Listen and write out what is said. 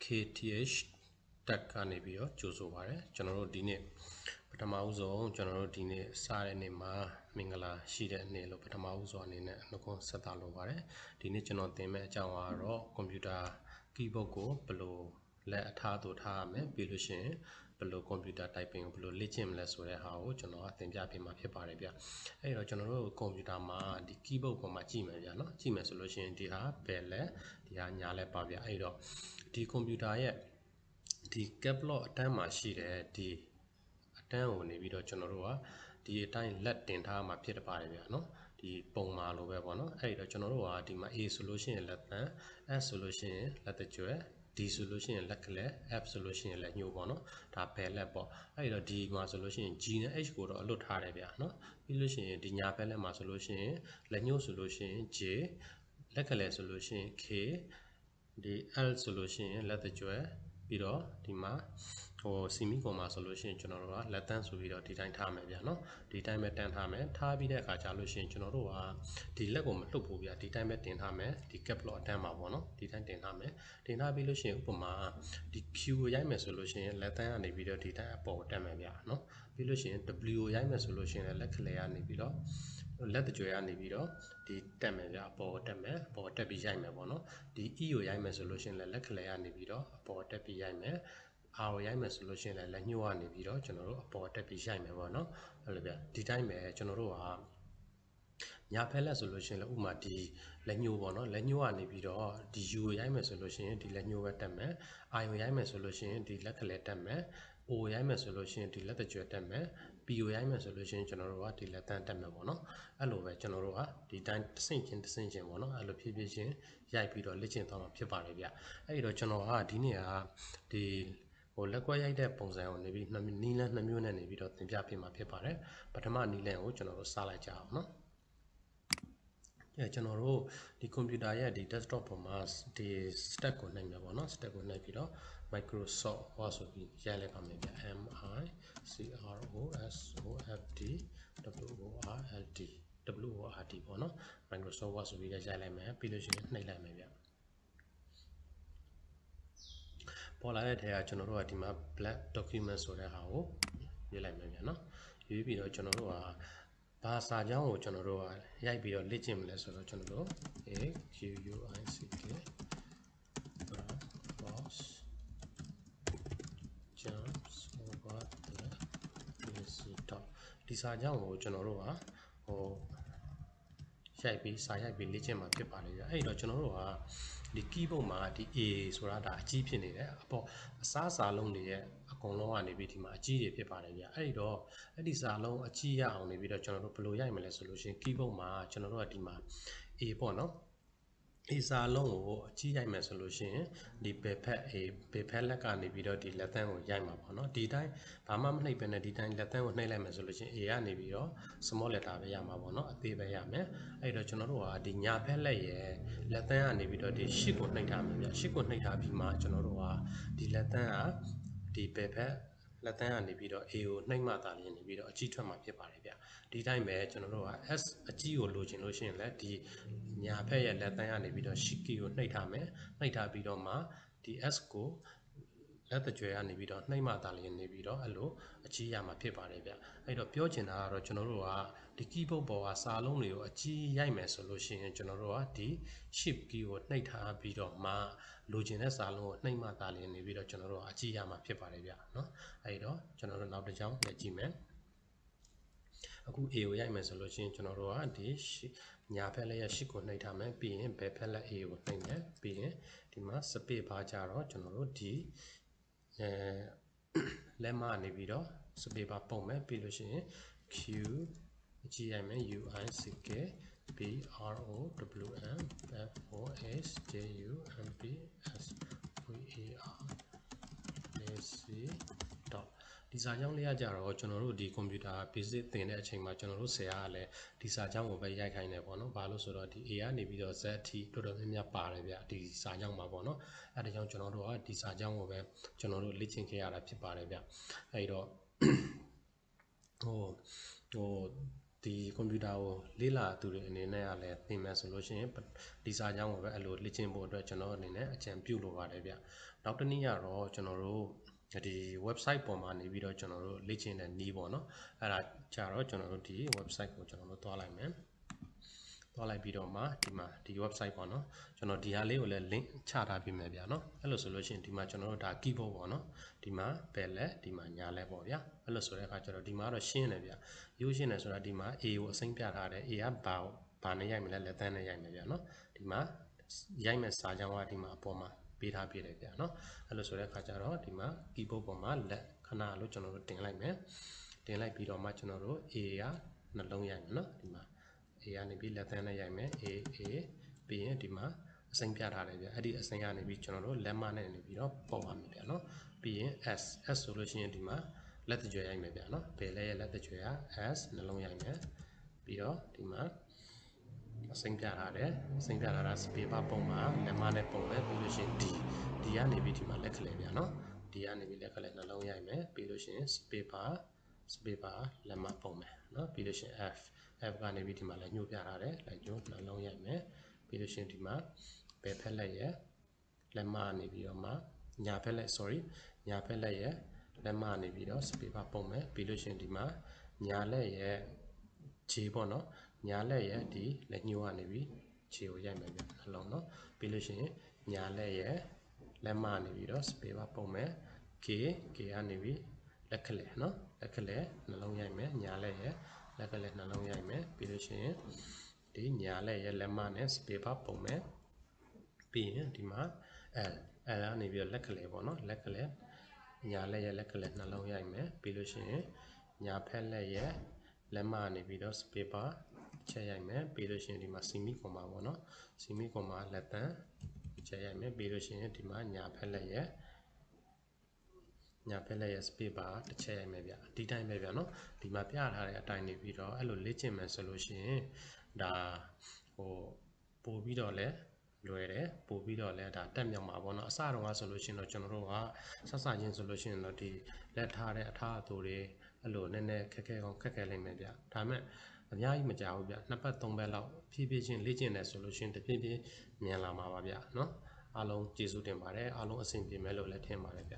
KTH တက်ကနေပြီးတော့ကြိုဆိုပါရစေကျွန်တော်တို့ဒီနေ့ပထမဦးဆုံးကျွန်တော်တို့ဒီနေ့စတဲ့နေ့မှာမင်္ဂလာရှိတဲ့နေ့လို့ပထမဦးဆုံးအနေနဲ့နှုတ်ခွန်းဆက်သလိုပါတယ်ဒီနေ့ကျွန်တော်သင်မယ့်အကြောင်းကတော့ကွန်ပျူတာ keyboard ကိုဘယ်လိုလက်အထားသို့ထားရမလဲပြီးလို့ရှိရင်ဘယ်လိုကွန်ပျူတာ typing ကိုဘယ်လိုလေ့ကျင့်မလဲဆိုတဲ့ဟာကိုကျွန်တော်သင်ပြပေးမှာဖြစ်ပါတယ်ဗျအဲ့တော့ကျွန်တော်တို့ကွန်ပျူတာမှာဒီ keyboard ပေါ်မှာကြည့်မယ်ဗျာနော်ကြည့်မယ်ဆိုလို့ရှိရင်ဒီဟာဘယ်လက်ဒီဟာညာလက်ပါဗျအဲ့တော့ဒီကွန်ပျူတာရဲ့ဒီ caps lock အတန်းမှာရှိတဲ့ဒီအတန်းကိုနေပြီးတော့ကျွန်တော်တို့ကဒီအတိုင်းလက်တင်ထားမှာဖြစ်ပါတယ်ဗျာနော်ဒီပုံမှာလိုပဲပေါ့နော်အဲ့တော့ကျွန်တော်တို့ကဒီမှာ A ဆိုလို့ရှိရင်လက်သံ S ဆိုလို့ရှိရင်လက်တကြွယ် D ဆိုလို့ရှိရင်လက်ကလေး F ဆိုလို့ရှိရင်လက်ညှိုးပေါ့နော်ဒါဘယ်လက်ပေါ့အဲ့တော့ D မှာဆိုလို့ရှိရင် G နဲ့ H ကိုတော့အလွတ်ထားတယ်ဗျာနော်ပြီးလို့ရှိရင်ဒီညာဘက်လက်မှာဆိုလို့ရှိရင်လက်ညှိုးဆိုလို့ရှိရင် J လက်ကလေးဆိုလို့ရှိရင် K ဒီ L ဆိုလို့ရှိရင်လက်တကြွယ်ပြီးတော့ဒီမှာစီမီကွန်မှာဆိုလို့ရှိရင်ကျွန်တော်တို့ကလက်တန်းဆိုပြီးတော့ဒီတိုင်းထားမယ်ဗျာနော်ဒီတိုင်းပဲတန်းထားမယ်ထားပြီးတဲ့အခါကျလို့ရှိရင်ကျွန်တော်တို့ကဒီလက်ကိုမလှုပ်ဘူးဗျာဒီတိုင်းပဲတင်ထားမယ်ဒီ cap lock အတန်းမှာပေါ့နော်ဒီတိုင်းတင်ထားမယ်တင်ထားပြီးလို့ရှိရင်ဥပမာဒီ Q ကိုရိုက်မယ်ဆိုလို့ရှိရင်လက်တန်းကနေပြီးတော့ဒီတိုင်းအပေါ်တက်မယ်ဗျာနော်ပြီးလို့ရှိရင် W ကိုရိုက်မယ်ဆိုလို့ရှိရင်လက်ကလေးကနေပြီးတော့လက်တကြွယ်ကနေပြီးတော့ဒီတက်မယ်ဗျာအပေါ်တက်မယ်အပေါ်တက်ပြီးရိုက်မယ်ပေါ့နော်ဒီ E ကိုရိုက်မယ်ဆိုလို့ရှိရင်လက်ကလေးကနေပြီးတော့အပေါ်တက်ပြီးရိုက်မယ်အားကိုရိုက်မယ်ဆိုလို့ရှိရင်လည်းလက်ညှိုးကနေပြီးတော့ကျွန်တော်တို့အပေါ်တက်ပြီးရိုက်မယ်ပေါ့နော်အဲ့လိုဗျဒီတိုင်းပဲကျွန်တော်တို့ကညာဖက်လက်ဆိုလို့ရှိရင်လည်းဥမာဒီလက်ညှိုးပေါ့နော်လက်ညှိုးကနေပြီးတော့ဒီ U ကိုရိုက်မယ်ဆိုလို့ရှိရင်ဒီလက်ညှိုးပဲတက်မယ် I ကိုရိုက်မယ်ဆိုလို့ရှိရင်ဒီလက်ကလေးတက်မယ် O ကိုရိုက်မယ်ဆိုလို့ရှိရင်ဒီလက်တကြွယ်တက်မယ် P ကိုရိုက်မယ်ဆိုလို့ရှိရင်ကျွန်တော်တို့ကဒီလက်တန်းတက်မယ်ပေါ့နော်အဲ့လိုပဲကျွန်တော်တို့ကဒီတိုင်းတစ်ဆင့်ချင်းပေါ့နော်အဲ့လိုဖြည်းဖြည်းချင်းရိုက်ပြီးတော့လေ့ကျင့်သွားမှာဖြစ်ပါတယ်ဗျအဲ့ဒီတော့ကျွန်တော်ကဒီနေ့ကဒီလက်ကွက်ရိုက်တဲ့ပုံစံကိုနေပြီးနီးလန်း2မျိုးနဲ့နေပြီးတော့သင်ပြပေးမှာဖြစ်ပါတယ်ပထမနီးလန်းကိုကျွန်တော်တို့စလိုက်ကြအောင်နော်ကျွန်တော်တို့ဒီကွန်ပျူတာရဲ့ဒီ desktop ပေါ်မှာဒီ stack ကိုနှိပ်မယ်ပေါ့နော် stack ကိုနှိပ်ပြီးတော့ Microsoft Word ဆိုပြီးရိုက်လိုက်ပါမယ်ဗျ MICROSOFT WORD ပေါ့နော် Microsoft Word ဆိုပြီးရိုက်လိုက်မယ်ပြီးလို့ရှိရင်နှိပ်လိုက်မယ်ဗျပေါ်လာတဲ့ထဲကကျွန်တော်တို့ကဒီမှာ black document ဆိုတဲ့ဟာကိုရေးလိုက်မယ်ဗျနော်ရေးပြီးတော့ကျွန်တော်တို့ကဘာစာကြောင်းကိုကျွန်တော်တို့ကရိုက်ပြီးတော့လေ့ကျင့်မလဲဆိုတော့ကျွန်တော်တို့ AQUICK boss jumps over the desktop ဒီစာကြောင်းကိုကျွန်တော်တို့ကရိုက်ပြီးလေ့ကျင့်မှာဖြစ်ပါလေဗျအဲ့တော့ကျွန်တော်တို့ကဒီ keyboard မှာဒီ A ဆိုတာဒါအကြီးဖြစ်နေတယ်အပေါ်အစားစာလုံးတွေရဲ့အကုန်လုံးကနေပြီးဒီမှာအကြီးတွေဖြစ်ပါတယ်ဗျအဲ့တော့အဲ့ဒီစာလုံးအကြီးရအောင်နေပြီးတော့ကျွန်တော်တို့ဘယ်လိုရိုက်မလဲဆိုလို့ရှိရင် keyboard မှာကျွန်တော်တို့ကဒီမှာ A ပေါ့နော်A စာလုံးကိုအကြီးရိုက်မယ်ဆိုလို့ရှိရင်ဒီဘယ်ဖက်လက်ကနေပြီးတော့ဒီလက်သန်းကိုရိုက်မှာပေါ့နော်ဒီတိုင်းဘာမှမနှိပ်ပဲနဲ့ဒီတိုင်းလက်သန်းကိုနှိပ်လိုက်မယ်ဆိုလို့ရှိရင် A ကနေပြီးတော့ small letter ပဲရမှာပေါ့နော်အသေးပဲရမယ်အဲ့တော့ကျွန်တော်တို့ကဒီညာဖက်လက်ရဲ့လက်သန်းကနေပြီးတော့ဒီ8ကိုနှိပ်ထားမှာဗျ8ကိုနှိပ်ထားပြီးမှကျွန်တော်တို့ကဒီလက်သန်းကဒီဘယ်ဖက်လက်သန်းကနေပြီးတော့ A ကိုနှိပ်မှသာလျှင်နေပြီးတော့အကြီးထွက်မှာဖြစ်ပါတယ်ဗျဒီတိုင်းပဲကျွန်တော်တို့က S အကြီးကိုလိုချင်လို့ရှိရင်လည်းဒီညာဖက်ရဲ့လက်သန်းကနေပြီးတော့ Shift key ကိုနှိပ်ထားမယ်နှိပ်ထားပြီးတော့မှဒီ S ကိုလက်တကြွယ်ကနေပြီးတော့နှိပ်မှသာလျှင်နေပြီးတော့အဲ့လိုအကြီးရမှာဖြစ်ပါတယ်ဗျအဲ့တော့ပြောချင်တာကတော့ကျွန်တော်တို့ကဒီ keyboard ပေါ်ကစာလုံးတွေကိုအကြီးရိုက်မယ်ဆိုလို့ရှိရင်ကျွန်တော်တို့ကဒီ Shift key ကိုနှိပ်ထားပြီးတော့မှလိုချင်တဲ့စာလုံးကိုနှိပ်မှသာလျှင်နေပြီးတော့ကျွန်တော်တို့ကအကြီးရမှာဖြစ်ပါတယ်ဗျเนาะအဲ့တော့ကျွန်တော်တို့နောက်တစ်ကြောင်းလက်ကြည့်မယ်အခု A ကိုရိုက်မယ်ဆိုလို့ရှိရင်ကျွန်တော်တို့ကဒီညာဖက်လက်ရ8ကိုနှိပ်ထားမယ်ပြီးရင်ဘယ်ဖက်လက် A ကိုနှိပ်မယ်ပြီးရင်ဒီမှာ space bar ကြတော့ကျွန်တော်တို့ဒီလက်မနေပြီးတော့ space bar ပုံမယ်ပြီးလို့ရှိရင် Q အကြည့်ရိုက်မယ် UICK BROWM FOSJUMPSVAR ဒီစာကြောင်းလေးကကြတော့ကျွန်တော်တို့ဒီကွန်ပျူတာ basic သင်တဲ့အချိန်မှာကျွန်တော်တို့ဆရာကလည်းဒီစာကြောင်းကိုပဲရိုက်ခိုင်းတယ်ပေါ့နော်ဘာလို့ဆိုတော့ဒီ A ကနေပြီးတော့ Z အထိတော်တော်များများပါတယ်ဗျဒီစာကြောင်းမှာပေါ့နော်အဲဒါကြောင့်ကျွန်တော်တို့ကဒီစာကြောင်းကိုပဲကျွန်တော်တို့လေ့ကျင့်ခဲ့ရတာဖြစ်ပါတယ်ဗျအဲဒီတော့ ဒီကွန်ပျူတာကိုလေ့လာသူတွေအနေနဲ့ကလည်းသင်မယ်ဆိုလို့ရှိရင်ဒီစာကြောင်းကိုပဲအဲ့လိုလေ့ကျင့်ဖို့အတွက်ကျွန်တော်အနေနဲ့အကြံပြုလိုပါတယ်ဗျနောက်တစ်နည်းကတော့ကျွန်တော်တို့ဒီ website ပေါ်မှာနေပြီးတော့ကျွန်တော်တို့လေ့ကျင့်တဲ့နည်းပေါ့နော်အဲ့ဒါကြတော့ကျွန်တော်တို့ဒီ website ကိုကျွန်တော်တို့သွားလိုက်မယ်သွားလိုက်ပြီးတော့မှဒီ website ပေါ့နော်ကျွန်တော်ဒီဟာလေးကိုလည်း link ချထားပေးမယ်ဗျာနော်အဲ့လိုဆိုလို့ရှိရင်ဒီမှာကျွန်တော်တို့ဒါ keyboard ပေါ့နော်ဒီမှာဘယ်လဲဒီမှာညာလဲပေါ့ဗျာအဲ့လိုဆိုတဲ့အခါကျတော့ဒီမှာတော့ရှင်းတယ်ဗျာရိုးရှင်းတယ်ဆိုတာဒီမှာ A ကိုအစိမ်းပြထားတယ် A ကဘာနဲ့ရိုက်မလဲလက်သန်းနဲ့ရိုက်မယ်ဗျာနော်ဒီမှာရိုက်မဲ့စာကြောင်းကဒီမှာအပေါ်မှာပေးထားပြတယ်ဗျာနော်အဲ့လိုဆိုတဲ့အခါကျတော့ဒီမှာ keyboard ပေါ်မှာလက်ခဏလို့ကျွန်တော်တို့တင်လိုက်မယ်တင်လိုက်ပြီးတော့မှကျွန်တော်တို့ A ကနှလုံးရိုက်မယ်နော်ဒီမှာA ကနေပြီးလက်သန်းနဲ့ရိုက်မယ် A ပြီးရင်ဒီမှာအစိမ်းပြထားတယ်ဗျအဲ့ဒီအစိမ်းကနေပြီးကျွန်တော်တို့လက်မနဲ့နေပြီးတော့ပုံရမယ်ဗျနော်ပြီးရင် S ဆိုလို့ရှိရင်ဒီမှာလက်တကြွယ်ရိုက်မယ်ဗျနော်ဘယ်လဲရဲ့လက်တကြွယ်က S နှလုံးရိုက်မယ်ပြီးတော့ဒီမှာအစိမ်းပြထားတယ်အစိမ်းပြထားတာ space bar ပုံမှာလက်မနဲ့ပုံလဲပြီးလို့ရှိရင် D ကနေပြီးဒီမှာလက်ကလေးဗျနော် D ကနေပြီးလက်ကလေးနှလုံးရိုက်မယ်ပြီးလို့ရှိရင် space bar လက်မပုံမယ်နော်ပြီးလို့ရှိရင် F ကနေပြီးဒီမှာလည်းညှို့ပြထားတယ်လက်ညှို့နှလုံးရိုက်မယ်ပြီးလို့ရှိရင်ဒီမှာဘယ်ဖက်လက်ရဲ့လက်မနေပြီးတော့မှညာဖက်လက် ညာဖက်လက်ရဲ့လက်မနေပြီးတော့ space bar ပုံမယ်ပြီးလို့ရှိရင်ဒီမှာညာလက်ရဲ့ခြေပေါ့နော်ညာလက်ရဲ့ဒီလက်ညှိုးကနေပြီးခြေကိုရိုက်မယ်ဗျနှလုံးနော်ပြီးလို့ရှိရင်ညာလက်ရဲ့လက်မနေပြီးတော့ space bar ပုံမယ် K ကနေပြီးလက်ကလေးနော်လက်ကလေးနှလုံးရိုက်မယ်ညာလက်ရဲ့လက်ကလေးနှလုံးရိုက်မယ်ပြီးလို့ရှိရင်ဒီညာလက်ရဲ့လက်မနဲ့ space bar ပုံမယ်ပြီးရင်ဒီမှာ L ကနေပြီးတော့လက်ကလေးပေါ့နော်လက်ကလေးညာလက်ရဲ့လက်ကလေးနှလုံးရိုက်မယ်ပြီးလို့ရှိရင်ညာဖက်လက်ရဲ့လက်မနေပြီးတော့ space bar ချက်ရိုက်မယ်ပြီးလို့ရှိရင်ဒီမှာ semi comma ပေါ့နော် semi comma လက်တန်းချက်ရိုက်မယ်ပြီးလို့ရှိရင်ဒီမှာညာဖက်လက်ရဲ့space bar တစ်ချက်ရိုက်မယ်ဗျဒီတိုင်းပဲဗျနော်ဒီမှာပြထားတဲ့အတိုင်းနေပြီးတော့အဲ့လိုလေ့ကျင့်မယ်ဆိုလို့ရှိရင်ဒါပို့ပြီးတော့လဲလွယ်တယ်ပို့ပြီးတော့လဲဒါတက်မြောက်မှာပေါ့နော်အစတုန်းကဆိုလို့ရှိရင်တော့ကျွန်တော်တို့ကဆက်စချင်းဆိုလို့ရှိရင်တော့ဒီလက်ထားတဲ့အထားအသိုတွေအဲ့လိုနည်းနည်းခက်ခဲလိမ့်မယ်ဗျဒါပေမဲ့အများကြီးမကြဘူးဗျနှစ်ပတ်သုံးပတ်လောက်ဖြည်းဖြည်းချင်းလေ့ကျင့်တယ်ဆိုလို့ရှိရင်တဖြည်းဖြည်းမြန်လာမှာပါဗျနော်အားလုံးကျေးဇူးတင်ပါတယ်အားလုံးအဆင်ပြေမယ်လို့လည်းထင်ပါတယ်ဗျ